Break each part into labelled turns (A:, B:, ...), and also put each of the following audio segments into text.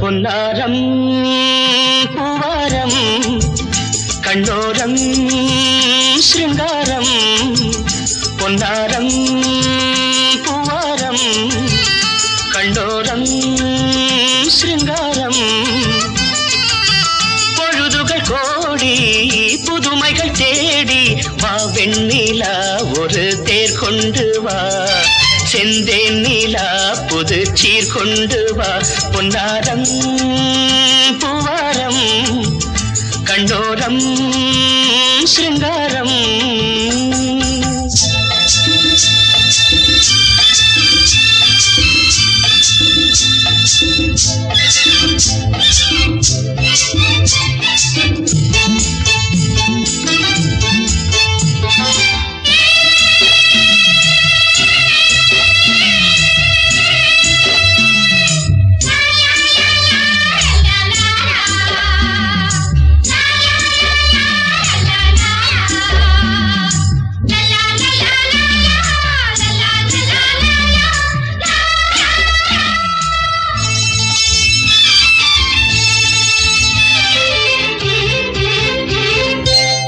A: பொன்னாரம் பூவாரம் கண்ணோரம் ஸ்ருங்காரம் பொன்னாரம் பூவாரம் கண்டோரம் ஸ்ருங்காரம் பொழுதுகள் கோடி புதுமைகள் தேடி வா வெண்ணிலா ஒரு தேர் கொண்டு வா செந்தேன் நீலா புது சீர் கொண்டு வா பொன்னாரம் பூவாரம் கண்டோரம் ஸ்ருங்காரம்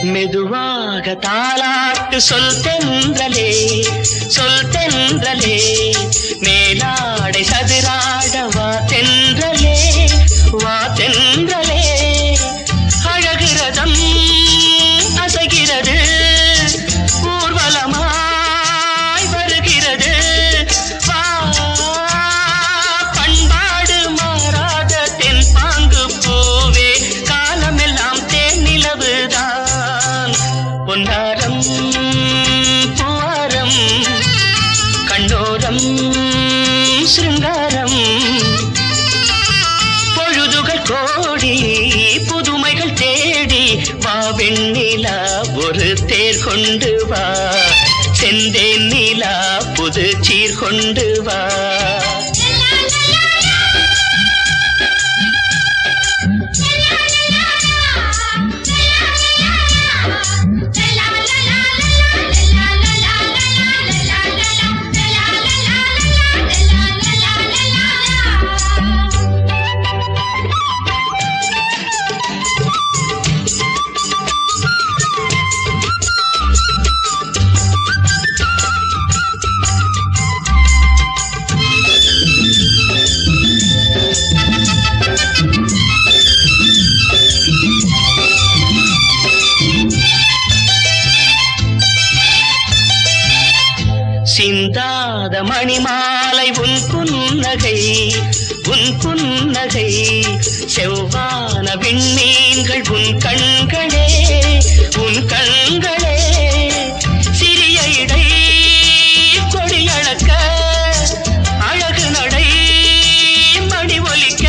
A: மெதுவாக தாலாட்டு சொல் தென்றலே மேலாடை சதுராட வா தென்றலே அழகிறதம் அசைகிறது ஊர்வலமாய் வருகிறது வா பண்பாடு மாறாத தென் பாங்கு பூவே காலமெல்லாம் தேன் நிலவுதான் பொன்னாரம் பூவாரம் கண்டோரம் ஸ்ருங்காரம் பொழுதுகள் கோடி புதுமைகள் தேடி வா வெண்ணிலா ஒரு தேர் கொண்டு வா செந்தேன் நீலா புது சீர் கொண்டு வா சிந்தாத மணிமாலை உன் புன்னகை செவ்வான விண்மீன்கள் உன் கண்களே சிறிய இடை கொடியளக்க அழகு நடை மணி ஒலிக்க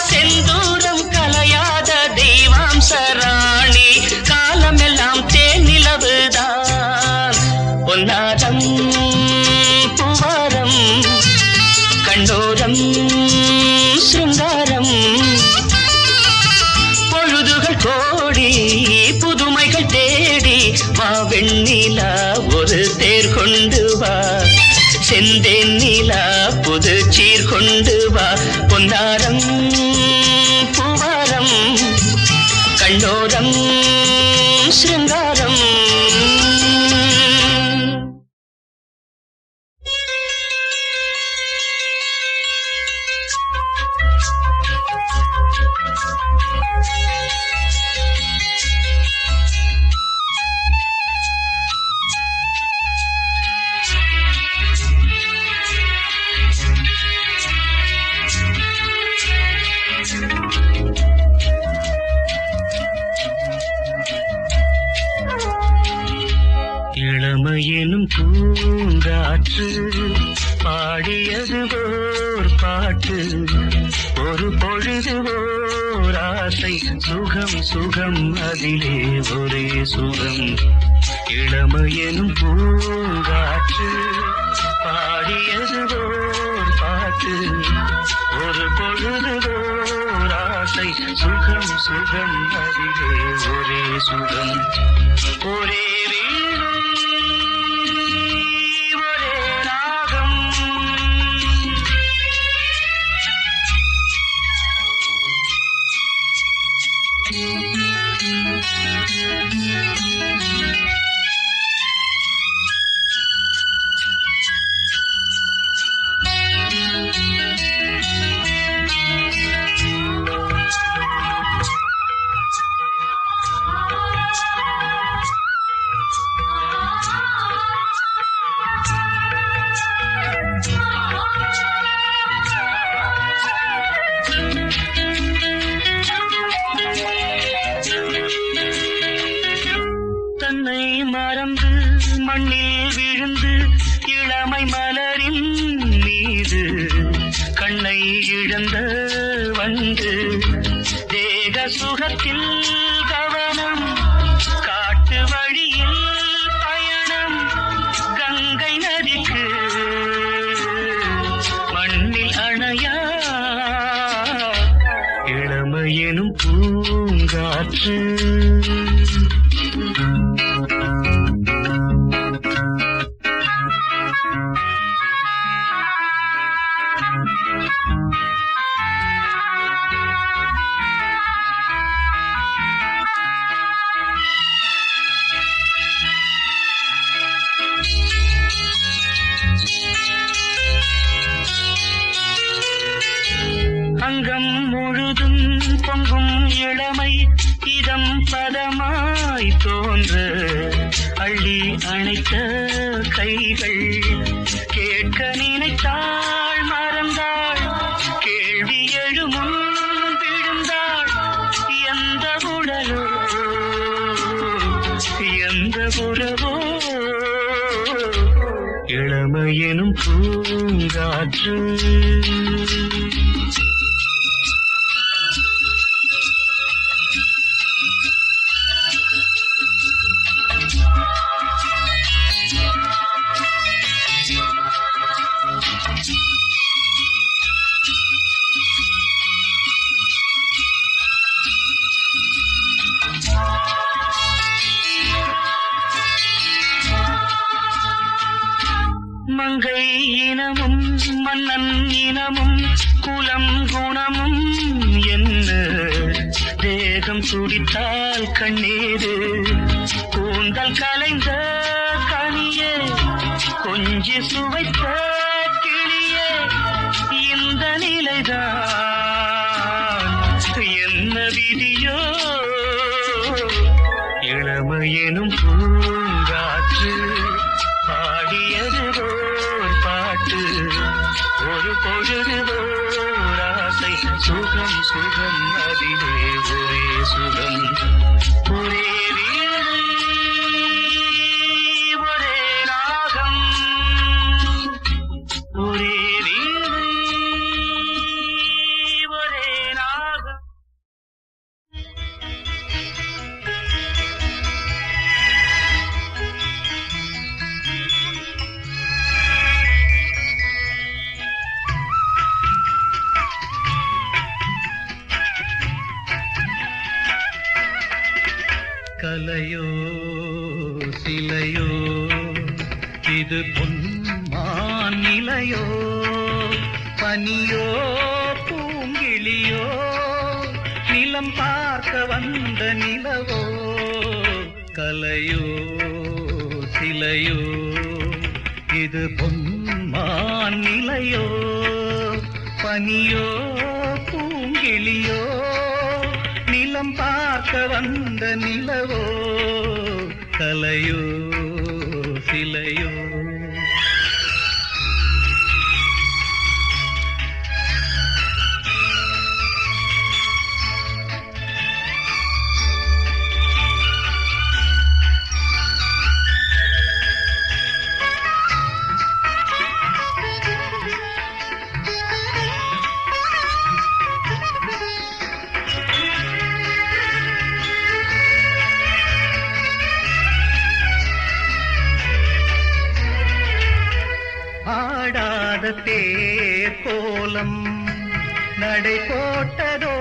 A: செந்தூரம் கலையாத தெய்வாம்சராணி காலமெல்லாம் தேன் நிலவுதான் பொன்னாரம் பூவாரம் கண்டோரம் ஸ்ருங்காரம் பொழுதுகள் கோடி புதுமைகள் தேடி வா வெண்ணிலா ஒரு தேர் கொண்டு வா செந்தேன் நீலா புது சீர் கொண்டு வா பொன்னாரம் பூவாரம் கண்டோரம் ஸ்ருங்காரம் இளமையெனும் பூங்காற்று பாடியது ஓர் பாட்டு ஒரு பொழுது ஓர் ஆசை சுகம் சுகம் அதிலே ஒரே சுகம் இளமையெனும் பூங்காற்று பாடியது ஓர் பாட்டு ஒரு பொழுதுவோர் ஆசை சுகம் சுகம் அதிலே ஒரே சுகம் ஒரே வீணை ஒரே ராகம் தன்னை மறந்து மண்ணில் விழுந்து இளமை மலரின் மீது கண்ணை இழந்த வந்து தேக சுகத்தில் கவனம் காட்டு வழியில் பயணம் கங்கை நதிக்கு மண்ணில் அணையா இளமையெனும் பூங்காற்று அங்கம் முழுதும் பொங்கும் இளமை இதம் பதமாய் தோன்ற அள்ளி அணைத்த கைகள் கேட்க நினைத்தாள் மறந்தாள் கேள்வி எழுமுன் விழுந்தாள் எந்த உடலோ எந்த உறவோ இளமையெனும் பூங்காற்று மங்கை இனமும் மன்னன் இனமும் குலம் குணமும் என்ன தேகம் துடித்தால் கண்ணீரு கூந்தல் கலைந்த கனியே கொஞ்சி சுவைத்த கிளியே இந்த நிலைதான் என்ன விதியோ இளமையெனும் பூங்காற்று பாடியது ஓர் பாட்டு ஒரு பொழுதுவோர் ஆசை சுகம் சுகம் அதிலே ஒரே சுகம் ஒரே வீணை ஒரே ராகம் ஒரே வீணை ஒரே ராகம் கலையோ சிலையோ இது பொன்மான் நிலையோ பனியோ பூங்கிளியோ நிலம் பார்க்க வந்த நிலவோ கலையோ சிலையோ இது பொன்மான் நிலையோ பனியோ பூங்கிளியோ நிலம் பார்க்க வந்த நிலவோ கலையோ சிலையோ ஆடாத தேர் கோலம் நடை போட்டதோ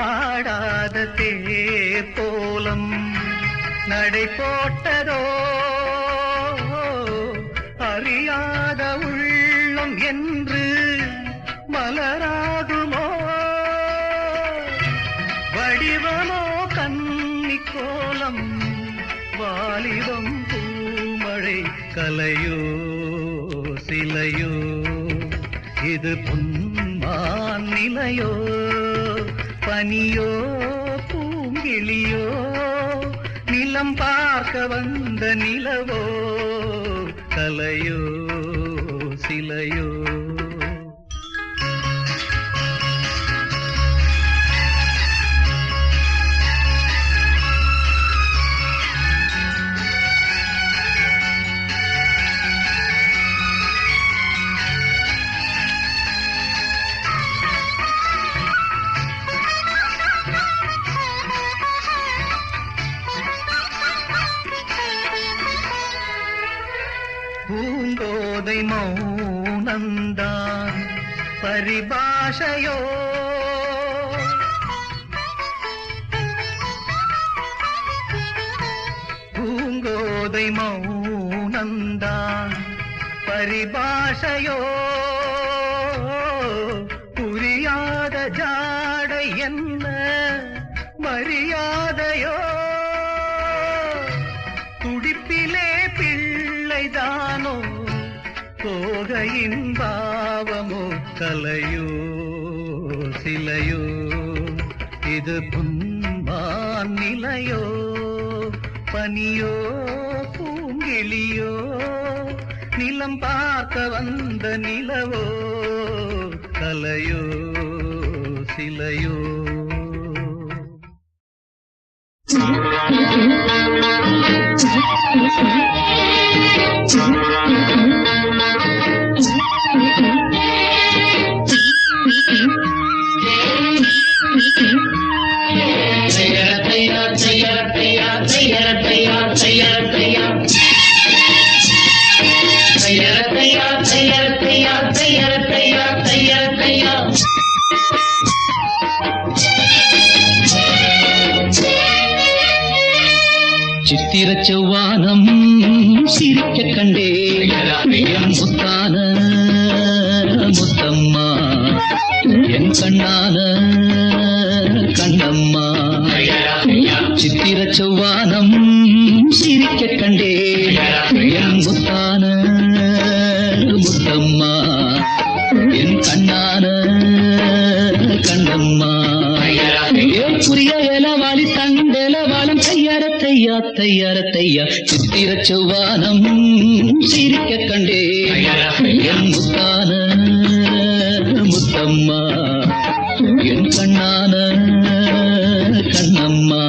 A: ஆடாத தேர் கோலம் நடை போட்டதோ அறியாத உள்ளம் என்று மலராகுமோ வடிவமோ கன்னி கோலம் வாலிபம் பூமழை கலையோ சிலையோ இது பொன்மான் நிலையோ பனியோ பூங்கிளியோ நிலம் பார்க்க வந்த நிலவோ கலையோ சிலையோ பூங்கோதை மௌனந்தான் பரிபாஷையோ பூங்கோதை மௌனந்தான் பரிபாஷையோ புரியாத ஜாடை என்ன மரியாதையோ துடிப்பிலே பிள்ளைதானோ தோகையின் பாவமோ கலையோ சிலையோ இது பொன்மான் நிலையோ பனியோ பூங்கிளியோ நிலம் பார்க்க வந்த நிலவோ கலையோ சிலையோ சித்திர செவ்வானம் சிரிக்க கண்டே என் முத்தான முத்தம்மா என் கண்ணான கண்ணம்மா சித்திர செவ்வானம் சிரிக்க கண்டே என் முத்தான முத்தம்மா என் கண்ணான கண்ணம்மா ஏன் புரிய இலவாளி தண்டலவாளம் தையார தையா தையார தையா சித்திர செவ்வானம் சிரிக்க கண்டே என் முத்தான முத்தம்மா என் கண்ணான கண்ணம்மா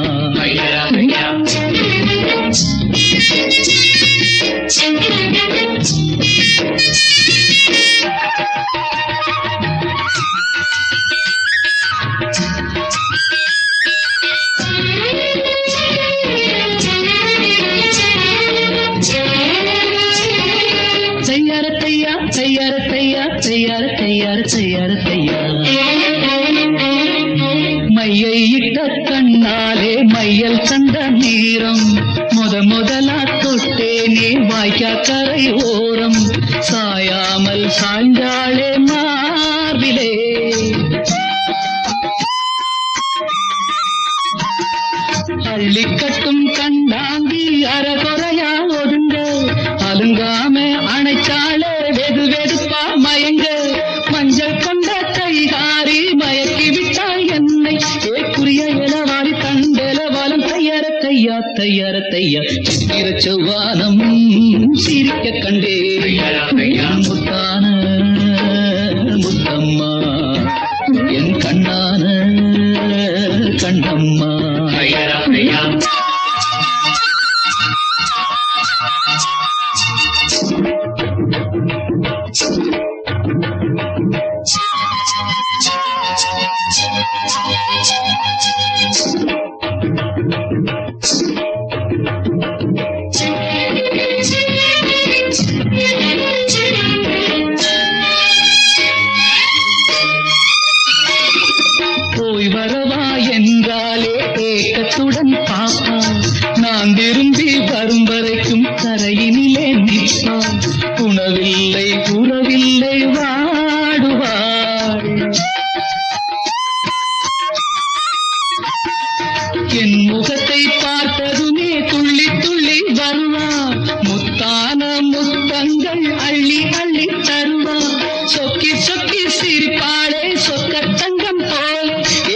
A: மையை இட்ட கண்ணாலே மையல் சந்த நீரம் முதலா தொட்டேனே வாய்க்கா கரை ஓரம் சாயாமல் சாய்ந்தாளே மார்பிலே அள்ளி கட்டும் கண்டாங்கி அறகுறையா ஒதுங்க அலுங்காம அணைச்சாளே வெது வெதுப்பா மயங்க மஞ்சள் கொண்ட கைகாரி மயக்கி விட்டாள் என்னை ஏக்குரிய இளவாரி தண்டலவாலம் தையார தையா தையார தையா சித்திர செவ்வானம் சிரிக்க கண்டே முத்தான முத்தம்மா என் கண்ணான கண்ணம்மா இல்லை உறவில்லை வாடுவாள். என் முகத்தை பார்த்ததுமே துள்ளி துள்ளி வருவாள். முத்தான முத்தங்கள் அள்ளி அள்ளி தருவாள். சொக்கி சொக்கி சிரிப்பாளே சொக்க தங்கம் போல.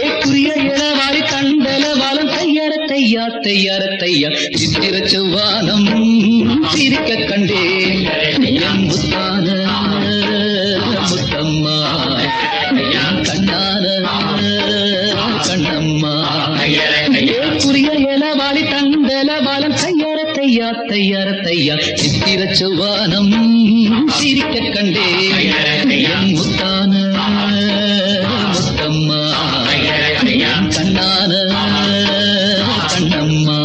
A: ஏக்குரிய இளவாரி கண்டல வாலம் தையார தையா தையார தையா. சித்திர செவ்வானம் சிரிக்க கண்டேன் என் முத்தான முத்தம்மா கண்ணான கண்ணம்மா. ஏக்குரிய இளவாரி கண்டல வாலம் தையார தையா தையார தையா. சித்திர செவ்வானம் சிரிக்க கண்டேன் என் முத்தான முத்தம்மா கண்ணான கண்ணம்மா.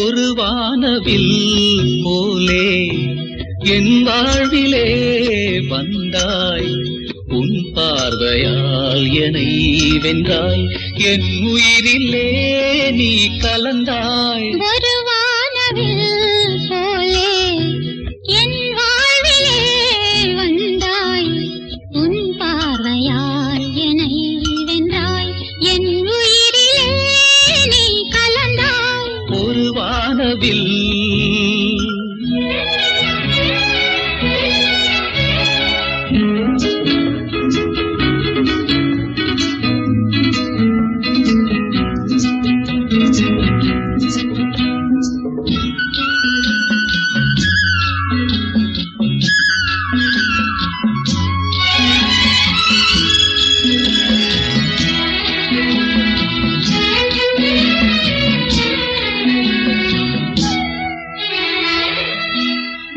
A: ஒரு வானவில் போலே என் வாழ்விலே வந்தாய். உன் பார்வையால் என்னை வென்றாய். என் உயிரிலே நீ கலந்தாய்.
B: ஒரு வானவில் போலே என் வாழ்விலே வந்தாய். உன் பார்வையால் என்னை வென்றாய். என் உயிரிலே நீ கலந்தாய்.
A: ஒரு வானவில்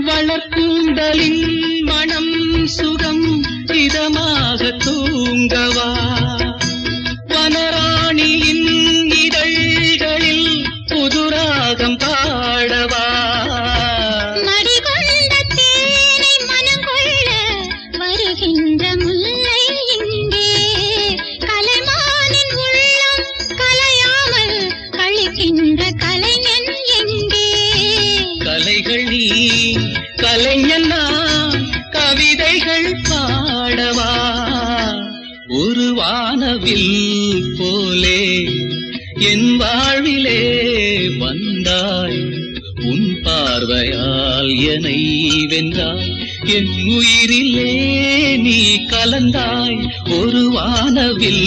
A: வளர்க்கூந்தலின் மனம் சுகம் இதமாக தூங்கவா. வனராணியின் இதழ்களில் புதுராகம் பாடவா.
B: மடிகொண்ட தேனை மனம் கொள்ள வருகின்ற முல்லை இங்கே. கலைமானின் உள்ளம் கலையாமல் கழிக்கின்ற கலைஞன் எங்கே.
A: கலைகள் நீ கலைஞன் நான் கவிதைகள் பாடவா. ஒரு வானவில் போலே என் வாழ்விலே வந்தாய். உன் பார்வையால் என்னை வென்றாய். என் உயிரிலே நீ கலந்தாய். ஒரு வானவில்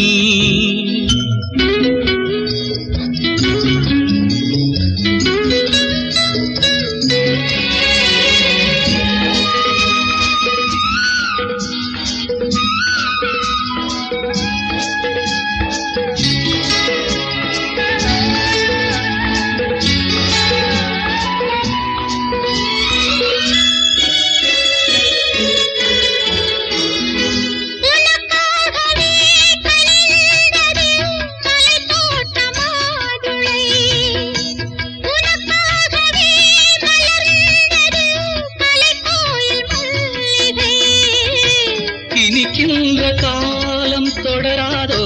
A: இனிக்கின்ற காலம் தொடராதோ.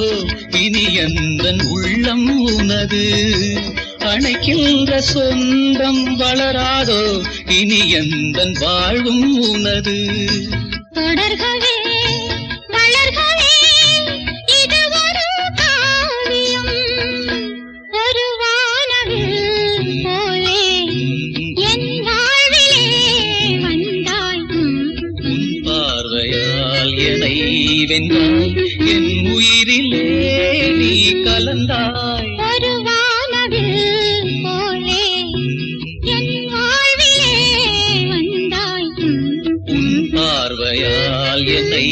A: இனி எந்தன் உள்ளம் உனது. அணைக்கின்ற சொந்தம் வளராதோ. இனி எந்தன் வாழ்வும் உனது.
B: தொடர்கவே வளர்கவே இது ஒரு காவியம். ஒரு வானவில் போலே என் வாழ்விலே வந்தாய்.
A: உன் பார்வையால் என்னை வென்றாய். என் உயிரிலே நீ கலந்தாய்.
B: ஒரு வானவில் போலே என் வாழ்விலே வந்தாய்.
A: உன் பார்வையால் என்னை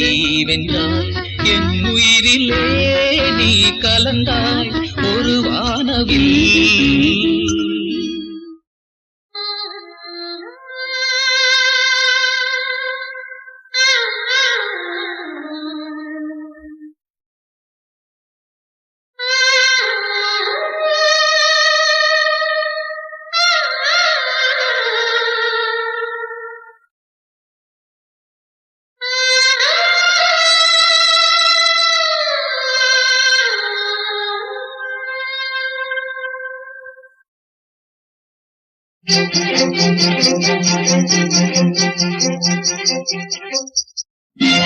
A: வென்றாய். என் உயிரிலே நீ கலந்தாய். ஒரு வானவில்
B: Thank you.